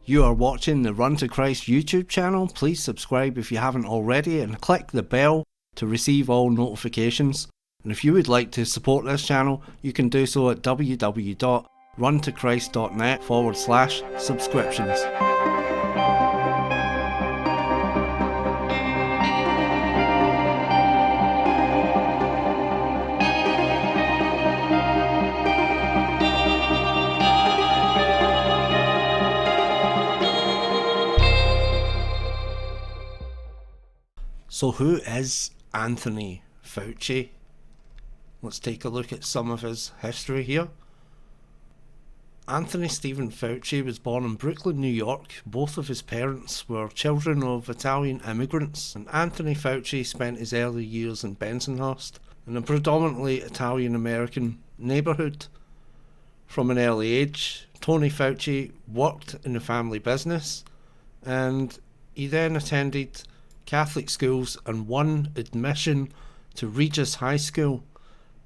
You are watching the Run to Christ YouTube channel. Please subscribe if you haven't already and click the bell to receive all notifications. And if you would like to support this channel, you can do so at www.runtochrist.net/subscriptions. So who is Anthony Fauci? Let's take a look at some of his history here. Anthony Stephen Fauci was born in Brooklyn, New York. Both of his parents were children of Italian immigrants, and Anthony Fauci spent his early years in Bensonhurst, in a predominantly Italian-American neighbourhood. From an early age, Tony Fauci worked in the family business, and he then attended Catholic schools and won admission to Regis High School,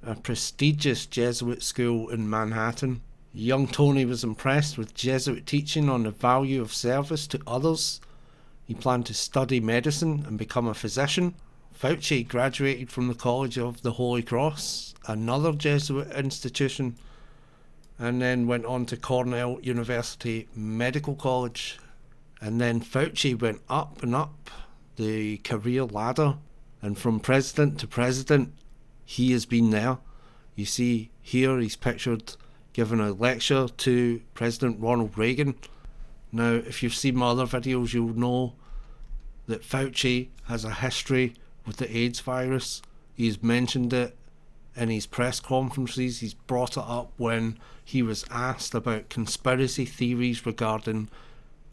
a prestigious Jesuit school in Manhattan. Young Tony was impressed with Jesuit teaching on the value of service to others. He planned to study medicine and become a physician. Fauci graduated from the College of the Holy Cross, another Jesuit institution, and then went on to Cornell University Medical College. And then Fauci went up and up the career ladder, and from president to president he has been there. You see here he's pictured giving a lecture to President Ronald Reagan. Now if you've seen my other videos, you'll know that Fauci has a history with the AIDS virus. He's mentioned it in his press conferences. He's brought it up when he was asked about conspiracy theories regarding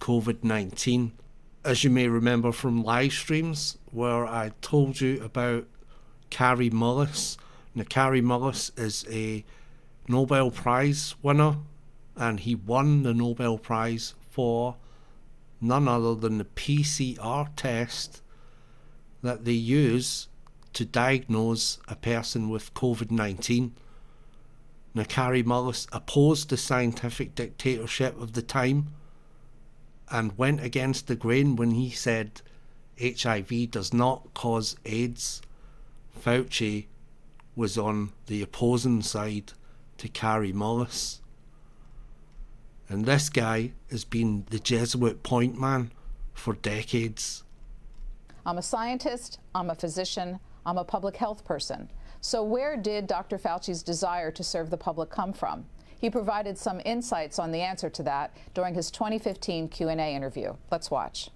COVID-19. As you may remember from live streams where I told you about Kary Mullis. Now Kary Mullis is a Nobel Prize winner, and he won the Nobel Prize for none other than the PCR test that they use to diagnose a person with COVID-19. Now Kary Mullis opposed the scientific dictatorship of the time and went against the grain when he said HIV does not cause AIDS. Fauci was on the opposing side to Kary Mullis. And this guy has been the Jesuit point man for decades. I'm a scientist, I'm a physician, I'm a public health person. So where did Dr. Fauci's desire to serve the public come from? He provided some insights on the answer to that during his 2015 Q&A interview. Let's watch.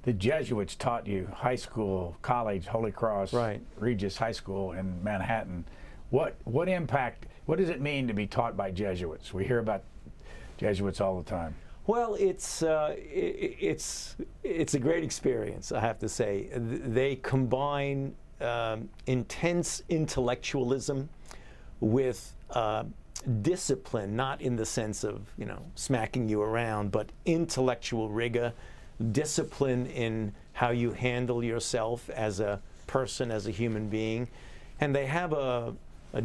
The Jesuits taught you high school, college, Holy Cross, right, Regis High School in Manhattan. What impact, what does it mean to be taught by Jesuits? We hear about Jesuits all the time. Well, it's a great experience, I have to say. They combine intense intellectualism with discipline, not in the sense of, you know, smacking you around, but intellectual rigor, discipline in how you handle yourself as a person, as a human being. And they have a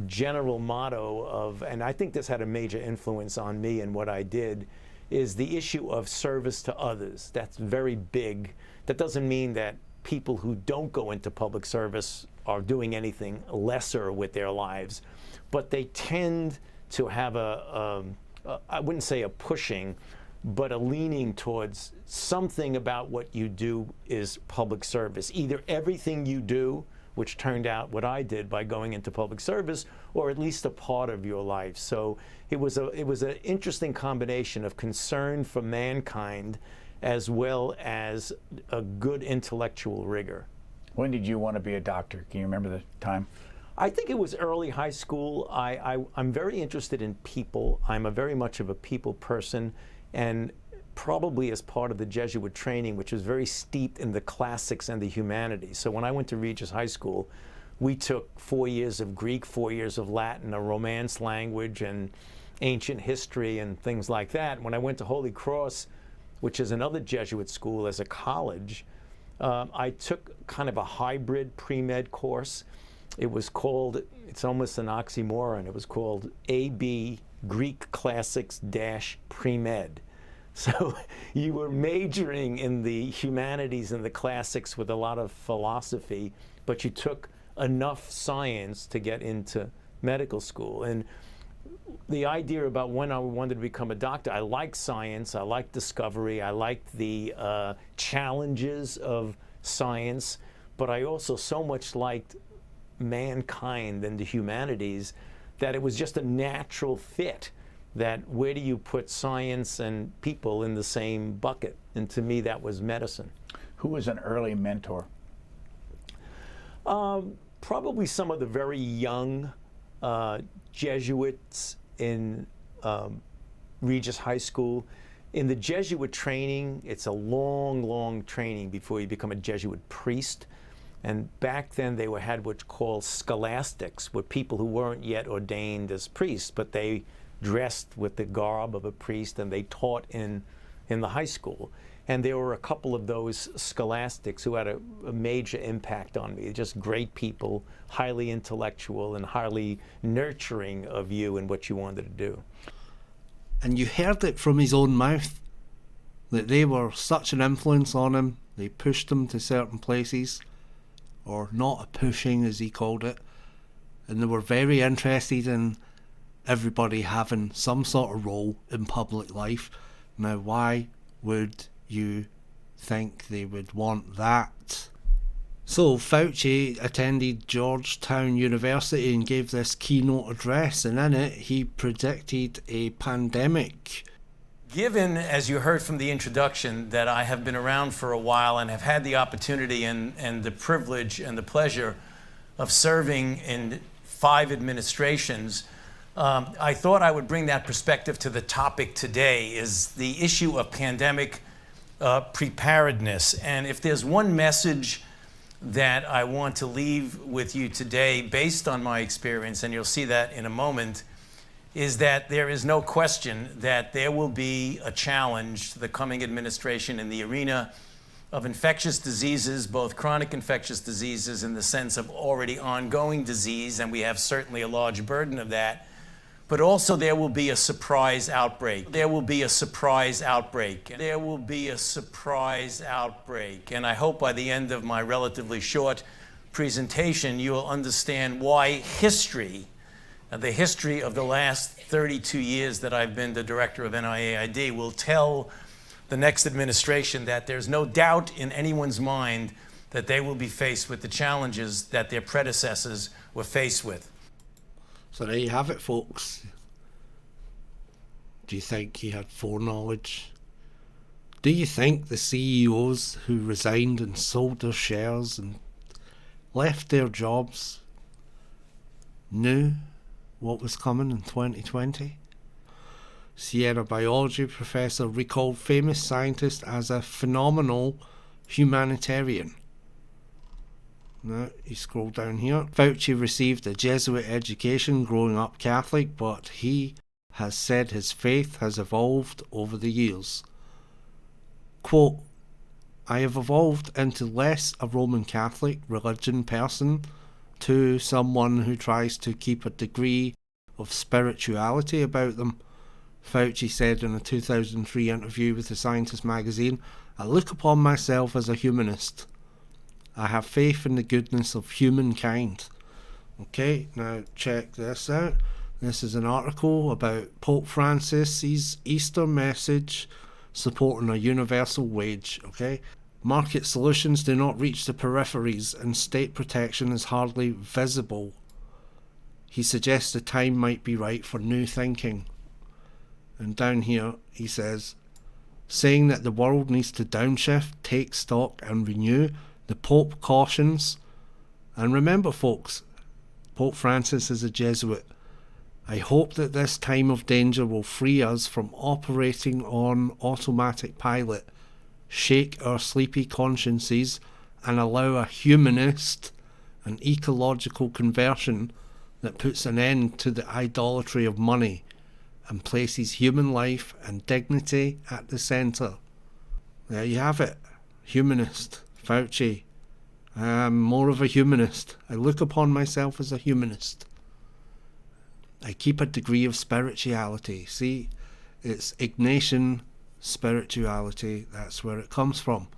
general motto of, and I think this had a major influence on me and what I did, is the issue of service to others. That's very big. That doesn't mean that people who don't go into public service are doing anything lesser with their lives, but they tend to have I wouldn't say a pushing, but a leaning towards something about what you do is public service. Either everything you do, which turned out what I did by going into public service, or at least a part of your life. So it was an interesting combination of concern for mankind as well as a good intellectual rigor. When did you want to be a doctor? Can you remember the time? I think it was early high school. I'm very interested in people. I'm very much of a people person, and probably as part of the Jesuit training, which was very steeped in the classics and the humanities. So when I went to Regis High School, we took 4 years of Greek, 4 years of Latin, a Romance language, and ancient history and things like that. When I went to Holy Cross, which is another Jesuit school, as a college, I took kind of a hybrid pre-med course. It was called, it's almost an oxymoron, it was called AB Greek Classics - Pre-Med. So you were majoring in the humanities and the classics with a lot of philosophy, but you took enough science to get into medical school. And the idea about when I wanted to become a doctor, I liked science, I liked discovery, I liked the challenges of science, but I also so much liked mankind and the humanities that it was just a natural fit. That where do you put science and people in the same bucket? And to me, that was medicine. Who was an early mentor? Probably some of the very young Jesuits in Regis High School. In the Jesuit training, it's a long, long training before you become a Jesuit priest. And back then they had what's called scholastics, were people who weren't yet ordained as priests, but they dressed with the garb of a priest, and they taught in the high school. And there were a couple of those scholastics who had a major impact on me. Just great people, highly intellectual and highly nurturing of you and what you wanted to do. And you heard it from his own mouth that they were such an influence on him. They pushed him to certain places, or not a pushing as he called it. And they were very interested in everybody having some sort of role in public life. Now, why would you think they would want that? So Fauci attended Georgetown University and gave this keynote address, and in it he predicted a pandemic. Given, as you heard from the introduction, that I have been around for a while and have had the opportunity and the privilege and the pleasure of serving in 5 administrations, I thought I would bring that perspective to the topic today, is the issue of pandemic preparedness. And if there's one message that I want to leave with you today based on my experience, and you'll see that in a moment, is that there is no question that there will be a challenge to the coming administration in the arena of infectious diseases, both chronic infectious diseases in the sense of already ongoing disease, and we have certainly a large burden of that, but also there will be a surprise outbreak. There will be a surprise outbreak. There will be a surprise outbreak. And I hope by the end of my relatively short presentation, you will understand why history, the history of the last 32 years that I've been the director of NIAID, will tell the next administration that there's no doubt in anyone's mind that they will be faced with the challenges that their predecessors were faced with. So there you have it, folks. Do you think he had foreknowledge? Do you think the CEOs who resigned and sold their shares and left their jobs knew what was coming in 2020? Sierra biology professor recalled famous scientist as a phenomenal humanitarian. Now, you scroll down here. Fauci received a Jesuit education growing up Catholic, but he has said his faith has evolved over the years. Quote, I have evolved into less a Roman Catholic religion person to someone who tries to keep a degree of spirituality about them, Fauci said in a 2003 interview with The Scientist magazine. I look upon myself as a humanist. I have faith in the goodness of humankind. Okay, now check this out. This is an article about Pope Francis's Easter message supporting a universal wage. Okay, market solutions do not reach the peripheries and state protection is hardly visible. He suggests the time might be right for new thinking. And down here he says, saying that the world needs to downshift, take stock and renew, the Pope cautions. And remember folks, Pope Francis is a Jesuit. I hope that this time of danger will free us from operating on automatic pilot, shake our sleepy consciences and allow a humanist and ecological conversion that puts an end to the idolatry of money and places human life and dignity at the centre. There you have it. Humanist. Fauci. I am more of a humanist. I look upon myself as a humanist. I keep a degree of spirituality. See, it's Ignatian spirituality, that's where it comes from.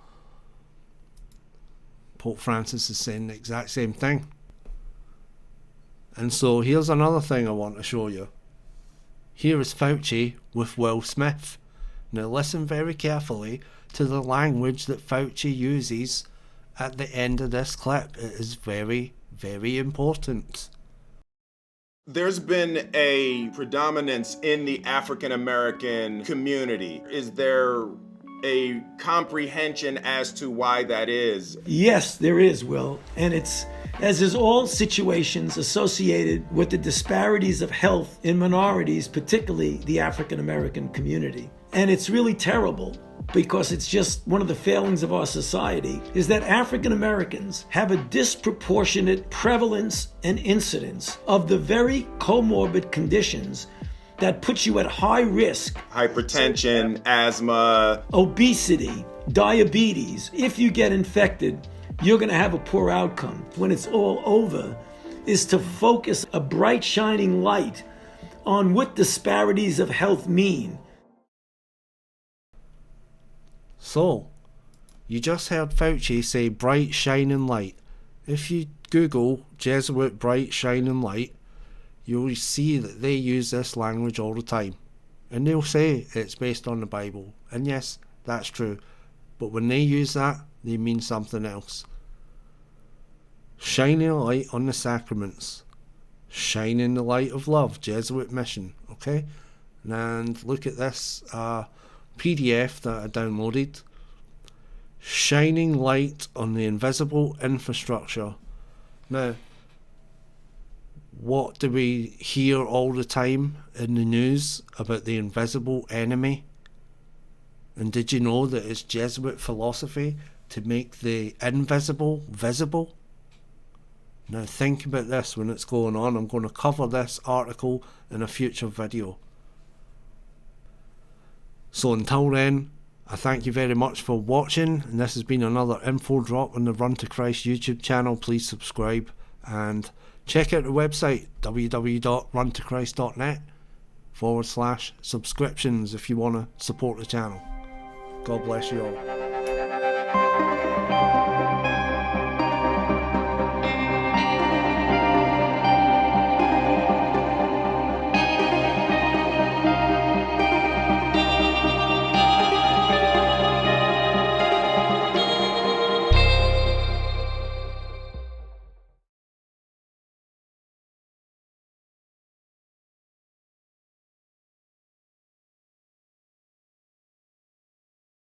Pope Francis is saying the exact same thing. And so here's another thing I want to show you. Here is Fauci with Will Smith. Now listen very carefully to the language that Fauci uses at the end of this clip. It is very, very important. There's been a predominance in the African American community. Is there a comprehension as to why that is? Yes, there is, Will. And it's, as is all situations associated with the disparities of health in minorities, particularly the African American community. And it's really terrible, because it's just one of the failings of our society, is that African Americans have a disproportionate prevalence and incidence of the very comorbid conditions that put you at high risk. Hypertension, asthma, obesity, diabetes. If you get infected, you're going to have a poor outcome. When it's all over, is to focus a bright shining light on what disparities of health mean. So, you just heard Fauci say bright shining light. If you Google Jesuit bright shining light, you'll see that they use this language all the time. And they'll say it's based on the Bible. And yes, that's true. But when they use that, they mean something else. Shining a light on the sacraments. Shining the light of love, Jesuit mission. Okay? And look at this PDF that I downloaded. Shining light on the invisible infrastructure. Now, what do we hear all the time in the news about the invisible enemy? And did you know that it's Jesuit philosophy to make the invisible visible? Now think about this when it's going on. I'm going to cover this article in a future video. So until then, I thank you very much for watching, and this has been another info drop on the Run to Christ YouTube channel. Please subscribe and check out the website www.runtochrist.net/subscriptions if you want to support the channel. God bless you all.